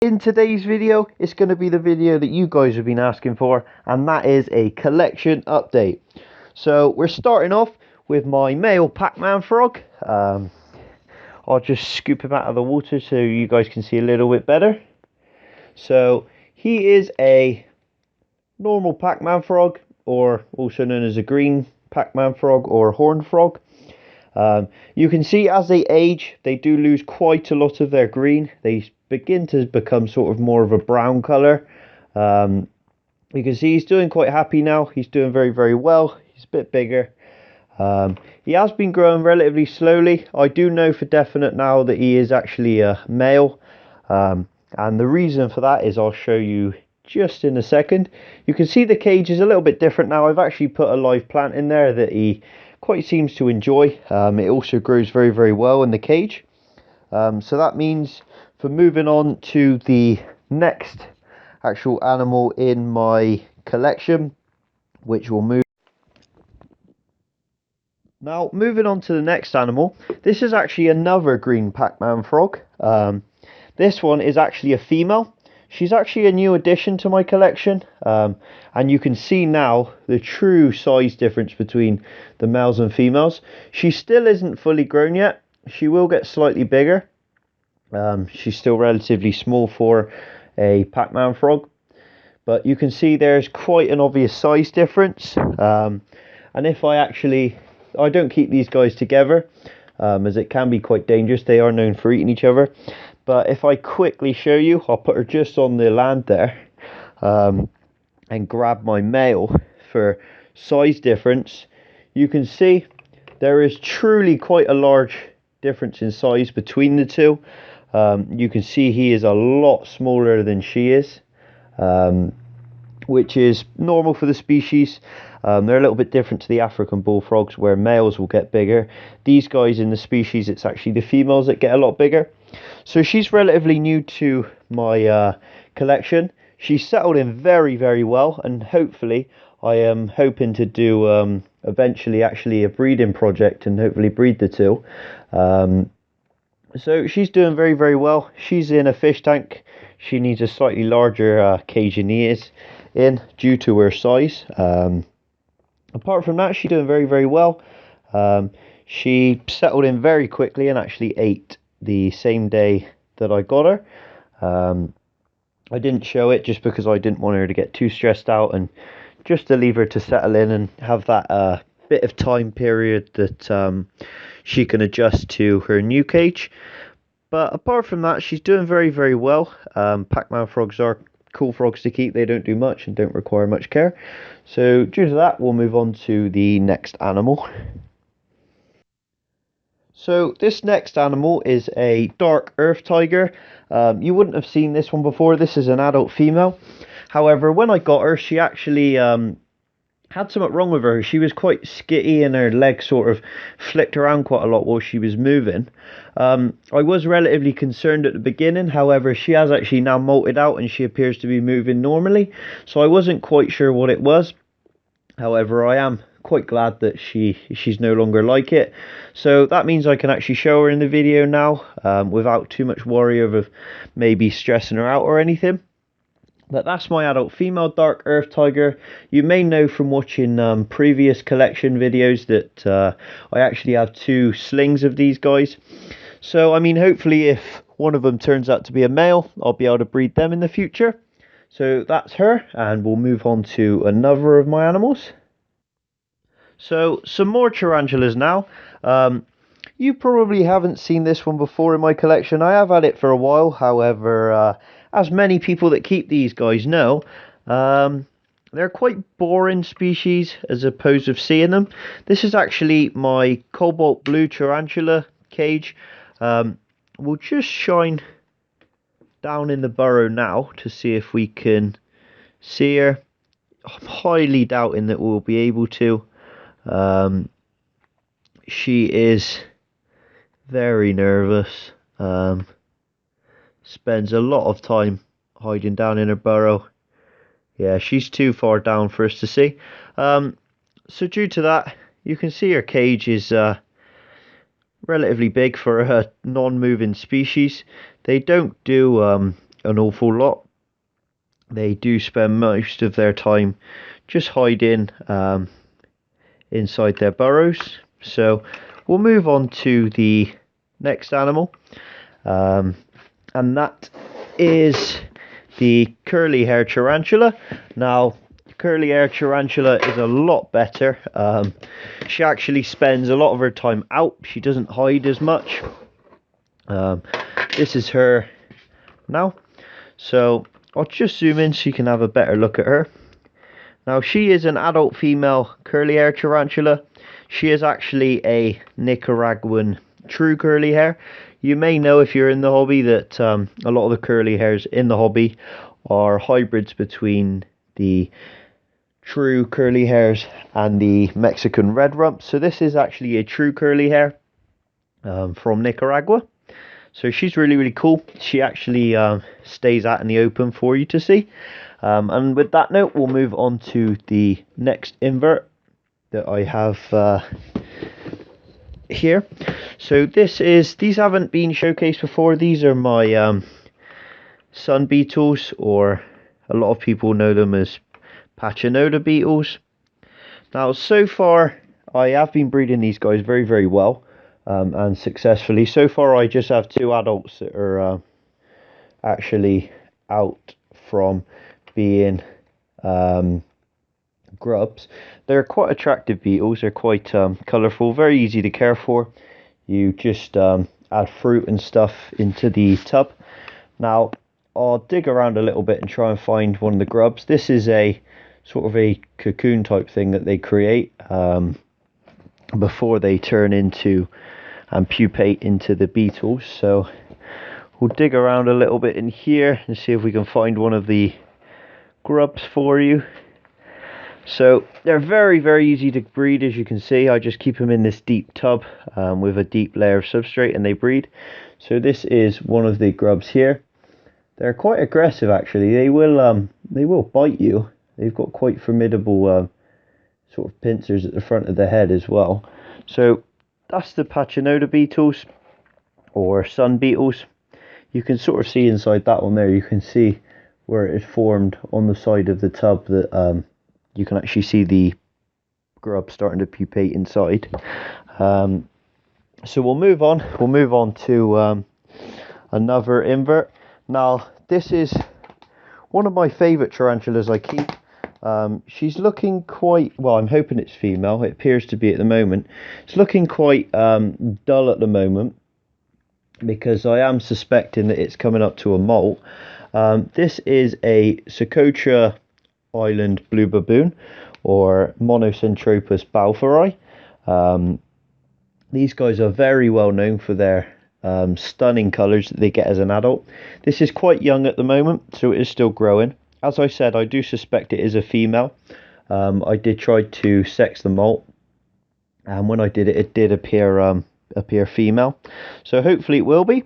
In today's video, it's going to be the video that you guys have been asking for, and that is a collection update. So we're starting off with my male Pac-Man frog. I'll just scoop him out of the water so you guys can see a little bit better. So he is a normal Pac-Man frog, or also known as a green Pac-Man frog or horned frog. You can see as they age, they do lose quite a lot of their green. They begin to become sort of more of a brown color. You can see he's doing quite happy now. He's doing very, very well. He's a bit bigger. He has been growing relatively slowly. I do know for definite now that he is actually a male. And the reason for that is I'll show you just in a second. You can see the cage is a little bit different now. I've actually put a live plant in there that he quite seems to enjoy. It also grows very, very well in the cage. So that means for moving on to the next actual animal in my collection, which will move. Now, moving on to the next animal, this is actually another green Pac-Man frog. This one is actually a female. She's actually a new addition to my collection, and you can see now the true size difference between the males and females. She still isn't fully grown yet. She will get slightly bigger. She's still relatively small for a Pac-Man frog, but you can see there's quite an obvious size difference. And if I don't keep these guys together, as it can be quite dangerous. They are known for eating each other. But if I quickly show you, I'll put her just on the land there, and grab my male for size difference. You can see there is truly quite a large difference in size between the two. You can see he is a lot smaller than she is, which is normal for the species. They're a little bit different to the African bullfrogs, where males will get bigger. These guys in the species, it's actually the females that get a lot bigger. So she's relatively new to my collection. She's settled in very, very well, and hopefully I am hoping to do eventually actually a breeding project and hopefully breed the two. So she's doing very, very well. She's in a fish tank. She needs a slightly larger cage than he is in due to her size. Apart from that, she's doing very, very well. She settled in very quickly and actually ate the same day that I got her. I didn't show it just because I didn't want her to get too stressed out, and just to leave her to settle in and have that bit of time period that she can adjust to her new cage. But apart from that, she's doing very, very well. Pac-Man frogs are cool frogs to keep. They don't do much and don't require much care. So due to that, we'll move on to the next animal. So this next animal is a dark earth tiger. You wouldn't have seen this one before. This is an adult female. However, when I got her, she actually had something wrong with her. She was quite skitty and her legs sort of flicked around quite a lot while she was moving. I was relatively concerned at the beginning. However, she has actually now molted out and she appears to be moving normally. So I wasn't quite sure what it was. However, I am quite glad that she's no longer like it. So that means I can actually show her in the video now, without too much worry of maybe stressing her out or anything. But that's my adult female dark earth tiger. You may know from watching previous collection videos that I actually have 2 slings of these guys. So I mean, hopefully if one of them turns out to be a male, I'll be able to breed them in the future. So that's her, and we'll move on to another of my animals. So some more tarantulas now. You probably haven't seen this one before in my collection. I have had it for a while. However, as many people that keep these guys know, they're quite boring species as opposed to seeing them. This is actually my cobalt blue tarantula cage. We'll just shine down in the burrow now to see if we can see her. I'm highly doubting that we'll be able to. She is very nervous. Spends a lot of time hiding down in her burrow. Yeah, she's too far down for us to see. So due to that, you can see her cage is relatively big for a non-moving species. They don't do an awful lot. They do spend most of their time just hiding inside their burrows. So we'll move on to the next animal, and that is the curly hair tarantula. Now, curly hair tarantula is a lot better. She actually spends a lot of her time out. She doesn't hide as much. This is her now. So I'll just zoom in so you can have a better look at her. Now, she is an adult female curly hair tarantula. She is actually a Nicaraguan true curly hair. You may know, if you're in the hobby, that a lot of the curly hairs in the hobby are hybrids between the true curly hairs and the Mexican red rump. So this is actually a true curly hair from Nicaragua. So she's really, really cool. She actually stays out in the open for you to see. And with that note, we'll move on to the next invert that I have here. So these haven't been showcased before. These are my sun beetles, or a lot of people know them as Pachinoda beetles. Now, so far I have been breeding these guys very, very well and successfully. So far I just have 2 adults that are actually out from being grubs. They're quite attractive beetles. They're quite colourful, very easy to care for. You just add fruit and stuff into the tub. Now, I'll dig around a little bit and try and find one of the grubs. This is a sort of a cocoon type thing that they create before they turn into and pupate into the beetles. So we'll dig around a little bit in here and see if we can find one of the grubs for you. So they're very, very easy to breed, as you can see. I just keep them in this deep tub with a deep layer of substrate, and they breed. So this is one of the grubs here. They're quite aggressive, actually. They will bite you. They've got quite formidable sort of pincers at the front of the head as well. So that's the Pachinoda beetles, or sun beetles. You can sort of see inside that one there. You can see where it is formed on the side of the tub, that you can actually see the grub starting to pupate inside. So we'll move on. We'll move on to another invert. Now, this is one of my favourite tarantulas I keep. She's looking quite, well, I'm hoping it's female. It appears to be at the moment. It's looking quite dull at the moment, because I am suspecting that it's coming up to a molt. This is a Socotra Island blue baboon, or Monocentropus balfouri. These guys are very well known for their stunning colours that they get as an adult. This is quite young at the moment, so it is still growing. As I said, I do suspect it is a female. I did try to sex the molt, and when I did it, it did appear female. So hopefully it will be.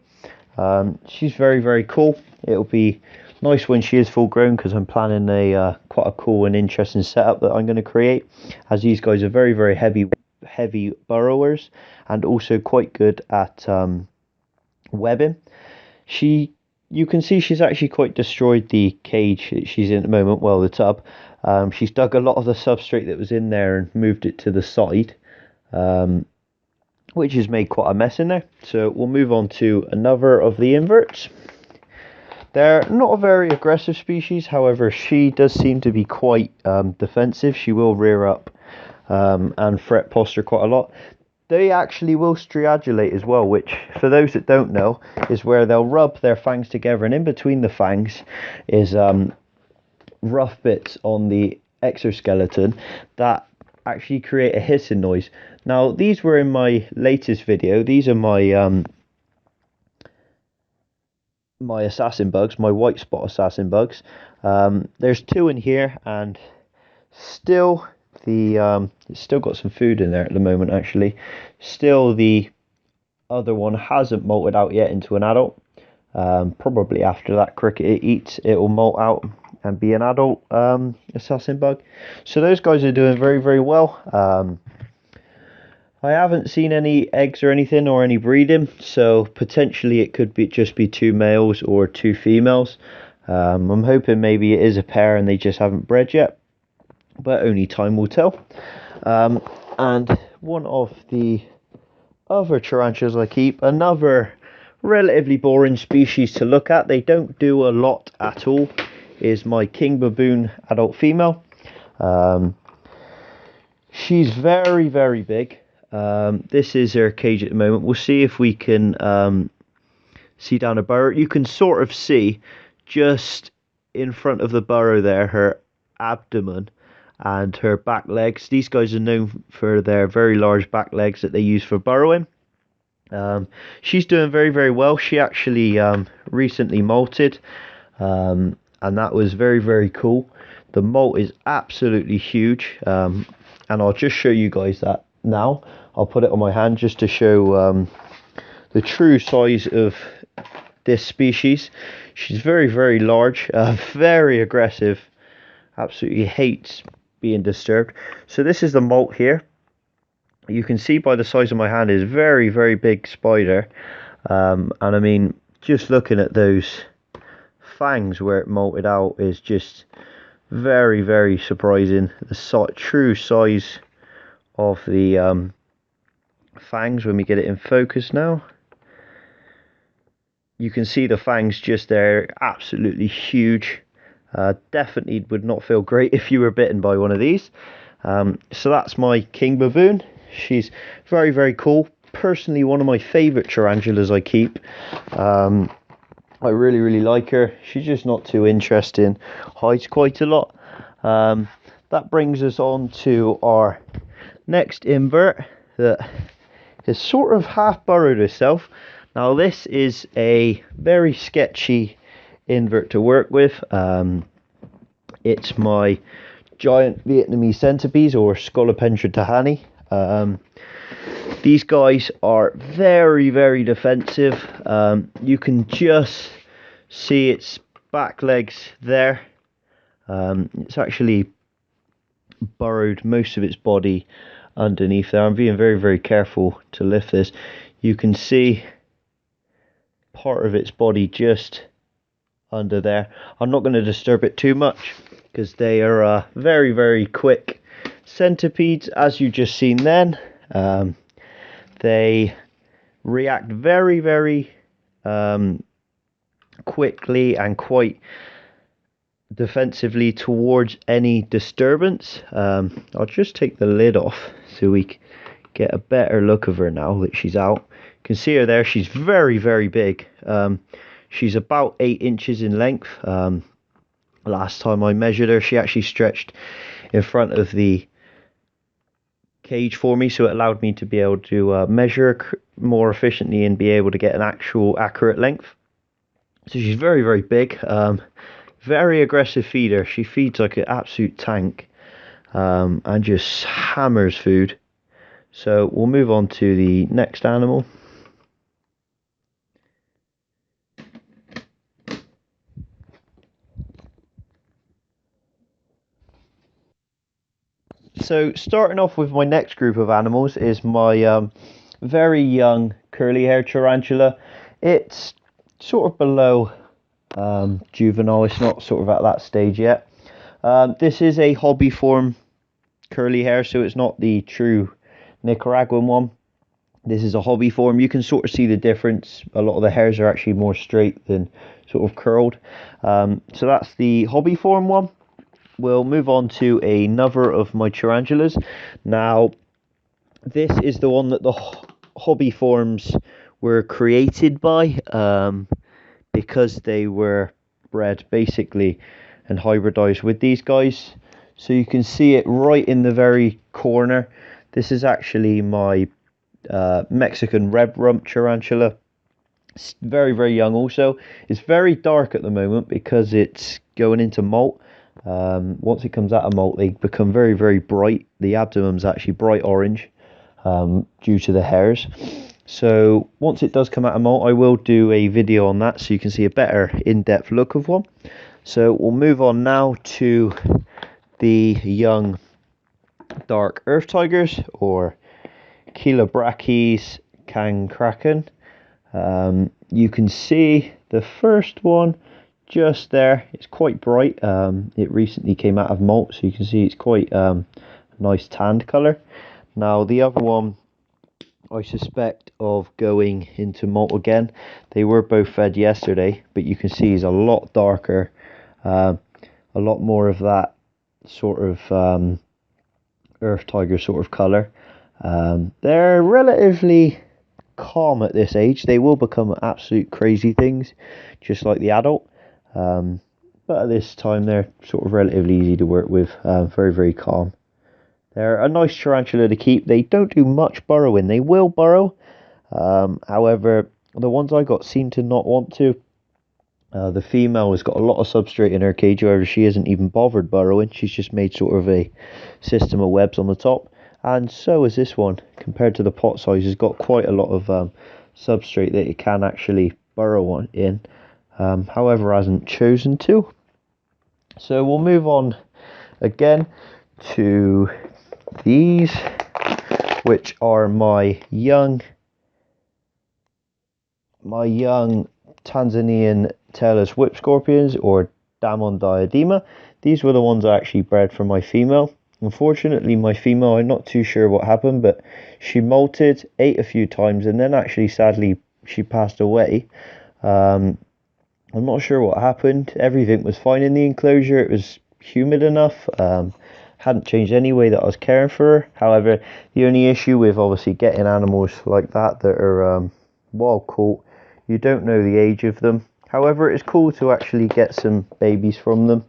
She's very, very cool. It'll be nice when she is full grown, because I'm planning a quite a cool and interesting setup that I'm going to create, as these guys are very, very heavy burrowers, and also quite good at webbing. You can see she's actually quite destroyed the cage that she's in at the moment, well, the tub. She's dug a lot of the substrate that was in there and moved it to the side, which has made quite a mess in there. So we'll move on to another of the inverts. They're not a very aggressive species, however, she does seem to be quite defensive. She will rear up and fret posture quite a lot. They actually will striadulate as well, which, for those that don't know, is where they'll rub their fangs together, and in between the fangs is rough bits on the exoskeleton that actually create a hissing noise. Now, these were in my latest video. These are my my assassin bugs, my white spot assassin bugs. There's 2 in here, and still it's still got some food in there at the moment. Actually, still the other one hasn't molted out yet into an adult. Probably after that cricket it eats, it will molt out and be an adult assassin bug. So those guys are doing very, very well. I haven't seen any eggs or anything or any breeding, so potentially it could be just be 2 males or 2 females. I'm hoping maybe it is a pair and they just haven't bred yet, but only time will tell. And one of the other tarantulas I keep, another relatively boring species to look at, they don't do a lot at all, is my king baboon adult female. She's very, very big. This is her cage at the moment. We'll see if we can see down her burrow. You can sort of see just in front of the burrow there her abdomen and her back legs. These guys are known for their very large back legs that they use for burrowing. She's doing very, very well. She actually recently molted, and that was very, very cool. The molt is absolutely huge, and I'll just show you guys that now. I'll put it on my hand just to show the true size of this species. She's very, very large, very aggressive, absolutely hates being disturbed. So this is the molt here. You can see by the size of my hand is very, very big spider, and I mean, just looking at those fangs where it molted out is just very, very surprising. The true size of the fangs when we get it in focus now. You can see the fangs just there, absolutely huge. Definitely would not feel great if you were bitten by one of these. So that's my king baboon. She's very, very cool. Personally, one of my favourite tarantulas I keep. I really, really like her. She's just not too interesting. Hides quite a lot. That brings us on to our next invert that has sort of half burrowed herself. Now this is a very sketchy invert to work with. It's my giant Vietnamese centipedes, or Scolopendra tahani. These guys are very, very defensive. You can just see its back legs there. It's actually burrowed most of its body underneath there. I'm being very, very careful to lift this. You can see part of its body just under there. I'm not going to disturb it too much because they are very, very quick centipedes, as you just seen then. They react very, very quickly and quite defensively towards any disturbance. I'll just take the lid off so we get a better look of her now that she's out. You can see her there. She's very, very big. She's about 8 inches in length. Last time I measured her, she actually stretched in front of the cage for me, so it allowed me to be able to measure more efficiently and be able to get an actual accurate length. So she's very, very big. Very aggressive feeder. She feeds like an absolute tank, and just hammers food. So we'll move on to the next animal. So starting off with my next group of animals is my very young curly-haired tarantula. It's sort of below juvenile. It's not sort of at that stage yet. This is a hobby form curly hair, so it's not the true Nicaraguan one. This is a hobby form. You can sort of see the difference. A lot of the hairs are actually more straight than sort of curled. So that's the hobby form one. We'll move on to another of my tarantulas. Now, this is the one that the hobby forms were created by, because they were bred basically and hybridized with these guys. So you can see it right in the very corner. This is actually my Mexican red rump tarantula. It's very, very young also. It's very dark at the moment because it's going into molt. Once it comes out of molt, they become very, very bright. The abdomen's actually bright orange due to the hairs. So once it does come out of molt, I will do a video on that so you can see a better in-depth look of one. So we'll move on now to the young dark earth tigers, or Chilobrachys cancraken. You can see the first one just there. It's quite bright. It recently came out of molt, so you can see it's quite nice tanned colour. Now the other one, I suspect of going into molt again. They were both fed yesterday, but you can see he's a lot darker, a lot more of that sort of earth tiger sort of colour. They're relatively calm at this age. They will become absolute crazy things, just like the adult. But at this time, they're sort of relatively easy to work with. Very, very calm. They're a nice tarantula to keep. They don't do much burrowing. They will burrow. However, the ones I got seem to not want to. The female has got a lot of substrate in her cage. However, she isn't even bothered burrowing. She's just made sort of a system of webs on the top. And so is this one. Compared to the pot size, it's got quite a lot of substrate that it can actually burrow on in. However, hasn't chosen to. So we'll move on again to these, which are my young Tanzanian tailless whip scorpions, or Damon diadema. These were the ones I actually bred for my female. Unfortunately, my female, I'm not too sure what happened, but she molted, ate a few times, and then actually sadly she passed away. I'm not sure what happened. Everything was fine in the enclosure. It was humid enough. Hadn't changed any way that I was caring for her. However, the only issue with obviously getting animals like that are wild caught, you don't know the age of them. However, it's cool to actually get some babies from them.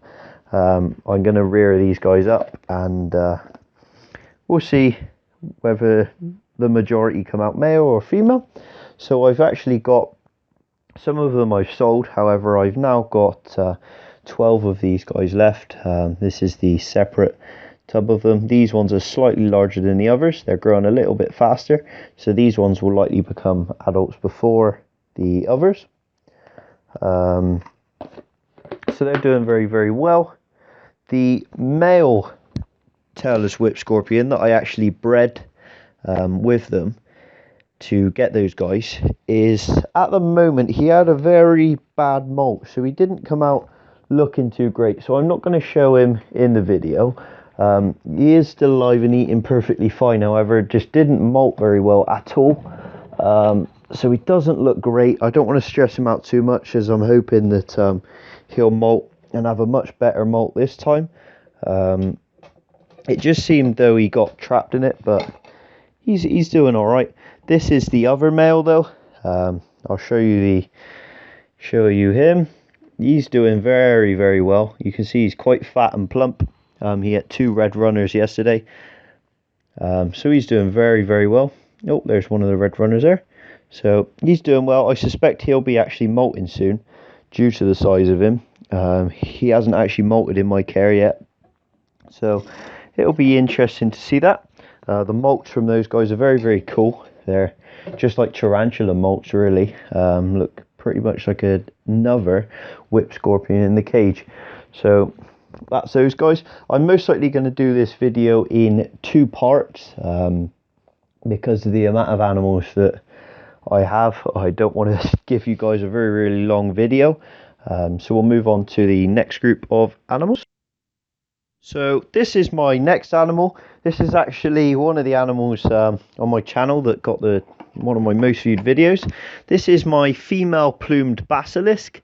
I'm going to rear these guys up, and we'll see whether the majority come out male or female. So I've actually got some of them I've sold. However, I've now got 12 of these guys left. This is the separate tub of them. These ones are slightly larger than the others. They're growing a little bit faster, so these ones will likely become adults before the others. So they're doing very, very well. The male tailless whip scorpion that I actually bred with them to get those guys is, at the moment, he had a very bad molt, so he didn't come out looking too great. So I'm not going to show him in the video. He is still alive and eating perfectly fine, however, just didn't molt very well at all. So he doesn't look great. I don't want to stress him out too much, as I'm hoping that he'll molt and have a much better molt this time. It just seemed though he got trapped in it, but he's doing all right. This is the other male though. I'll show you him. He's doing very, very well. You can see he's quite fat and plump. He had 2 red runners yesterday, so he's doing very, very well. Oh, there's one of the red runners there. So he's doing well. I suspect he'll be actually molting soon due to the size of him. He hasn't actually molted in my care yet, so it'll be interesting to see that. The molts from those guys are very, very cool. They're just like tarantula molts, really. Look pretty much like another whip scorpion in the cage. So that's those guys. I'm most likely going to do this video in 2 parts because of the amount of animals that I have. I don't want to give you guys a very, really long video. So we'll move on to the next group of animals. So this is my next animal. This is actually one of the animals on my channel that got one of my most viewed videos. This is my female plumed basilisk.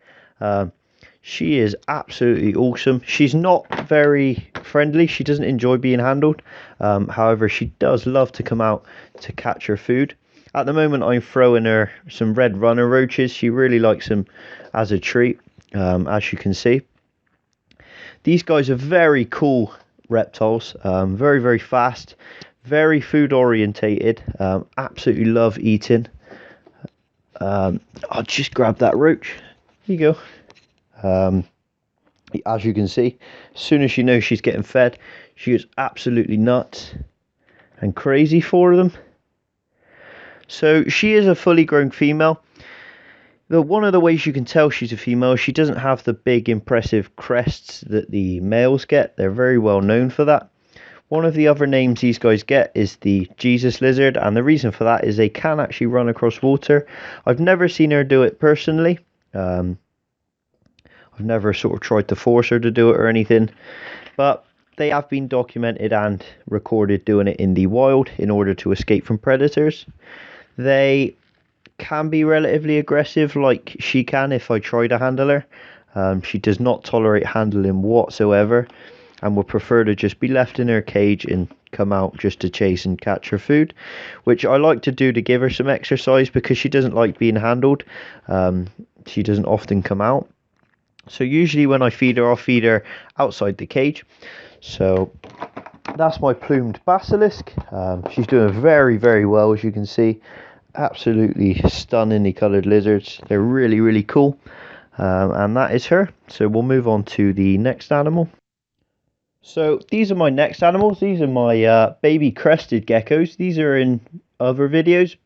She is absolutely awesome. She's not very friendly. She doesn't enjoy being handled. However, she does love to come out to catch her food. At the moment, I'm throwing her some red runner roaches. She really likes them as a treat, as you can see. These guys are very cool reptiles, very, very fast, very food orientated, absolutely love eating. I'll just grab that roach. Here you go. As you can see, as soon as she knows she's getting fed, she is absolutely nuts and crazy for them. So she is a fully grown female. One of the ways you can tell she's a female, she doesn't have the big impressive crests that the males get. They're very well known for that. One of the other names these guys get is the Jesus lizard, and the reason for that is they can actually run across water. I've never seen her do it personally. I've never sort of tried to force her to do it or anything, but they have been documented and recorded doing it in the wild in order to escape from predators. They can be relatively aggressive, like she can if I try to handle her. She does not tolerate handling whatsoever, and would prefer to just be left in her cage and come out just to chase and catch her food, which I like to do to give her some exercise because she doesn't like being handled. She doesn't often come out. So usually when I feed her, I'll feed her outside the cage. So that's my plumed basilisk. She's doing very, very well, as you can see. Absolutely stunningly coloured lizards. They're really, really cool. And that is her. So we'll move on to the next animal. So these are my next animals. These are my baby crested geckos. These are in other videos.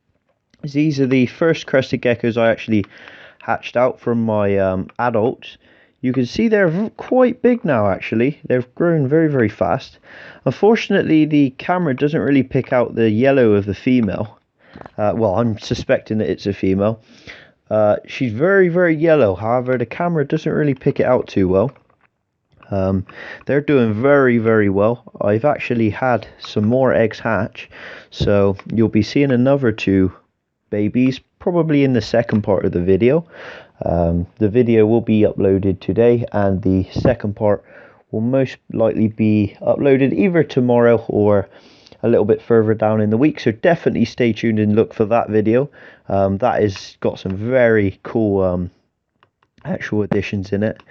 These are the first crested geckos I actually hatched out from my adults. You can see they're quite big now actually. They've grown very, very fast. Unfortunately, the camera doesn't really pick out the yellow of the female. Well, I'm suspecting that it's a female. She's very, very yellow. However, the camera doesn't really pick it out too well. They're doing very, very well. I've actually had some more eggs hatch, so you'll be seeing another 2 babies probably in the second part of the video. The video will be uploaded today, and the second part will most likely be uploaded either tomorrow or a little bit further down in the week, so definitely stay tuned and look for that video. That has got some very cool actual additions in it.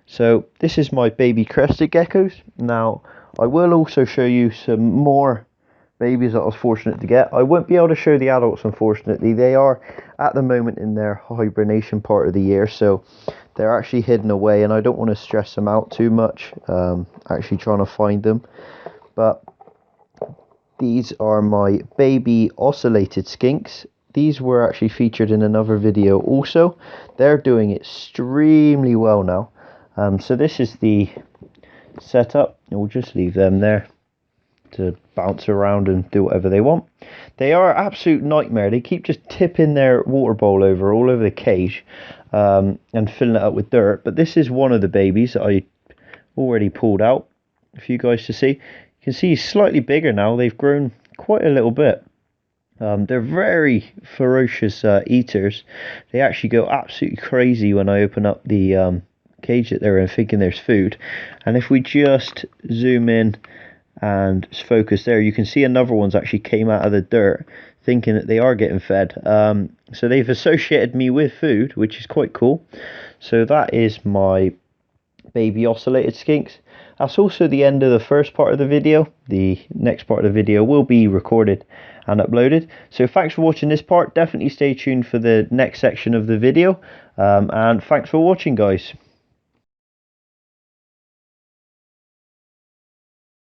So this is my baby crested geckos. Now I will also show you some more babies that I was fortunate to get. I won't be able to show the adults, unfortunately. They are at the moment in their hibernation part of the year, so they're actually hidden away, and I don't want to stress them out too much actually trying to find them. But these are my baby ocellated skinks. These were actually featured in another video also. They're doing extremely well now. So this is the setup. We'll just leave them there to bounce around and do whatever they want. They are an absolute nightmare. They keep just tipping their water bowl over all over the cage and filling it up with dirt. But this is one of the babies that I already pulled out for you guys to see. You can see he's slightly bigger now. They've grown quite a little bit. They're very ferocious eaters. They actually go absolutely crazy when I open up the cage that they're in, thinking there's food. And if we just zoom in and focus there, you can see another one's actually came out of the dirt thinking that they are getting fed. So they've associated me with food, which is quite cool. So that is my baby ocellated skinks. That's also the end of the first part of the video. The next part of the video will be recorded and uploaded. So thanks for watching this part. Definitely stay tuned for the next section of the video. And thanks for watching, guys.